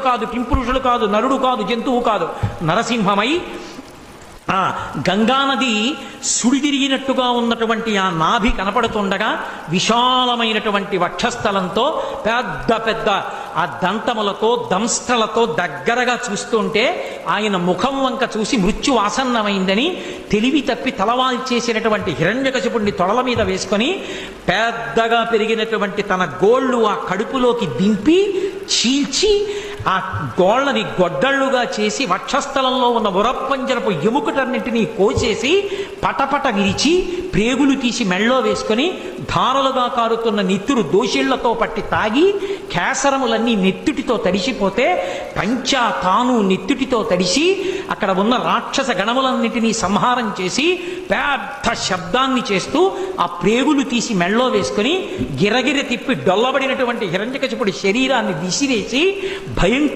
కాదు, కింపురుషులు కాదు, నరుడు కాదు, జంతువు కాదు, నరసింహమై ఆ గంగానది సుడిదిరిగినట్టుగా ఉన్నటువంటి ఆ నాభి కనపడుతుండగా విశాలమైనటువంటి వక్షస్థలంతో పెద్ద పెద్ద ఆ దంతములతో దంస్ట్రలతో దగ్గరగా చూస్తుంటే ఆయన ముఖం వంక చూసి మృత్యు ఆసన్నమైందని తెలివి తప్పి తలవాల్చేసినటువంటి హిరణ్యకశిపుణ్ణి తొడల మీద వేసుకొని పెద్దగా పెరిగినటువంటి తన గోళ్ళు ఆ కడుపులోకి దింపి చీల్చి ఆ గోళ్ళని గొడ్డళ్ళుగా చేసి వక్షస్థలంలో ఉన్న ఉరప్పంజరపు ఎముకటన్నింటినీ కోసేసి పటపట విరిచి ప్రేగులు తీసి మెళ్ళో వేసుకొని ధారలుగా కారుతున్న నెత్తురు దోషిళ్లతో పట్టి తాగి కేసరములన్నీ నెత్తుటితో తడిసిపోతే పంచా తాను నెత్తుటితో తడిసి అక్కడ ఉన్న రాక్షస గణములన్నింటినీ సంహారం చేసి పెద్ద శబ్దాన్ని చేస్తూ ఆ ప్రేగులు తీసి మెళ్ళో వేసుకొని గిరగిర తిప్పి డొల్లబడినటువంటి హిరణ్యకశిపుడి శరీరాన్ని విసిరేసి భయం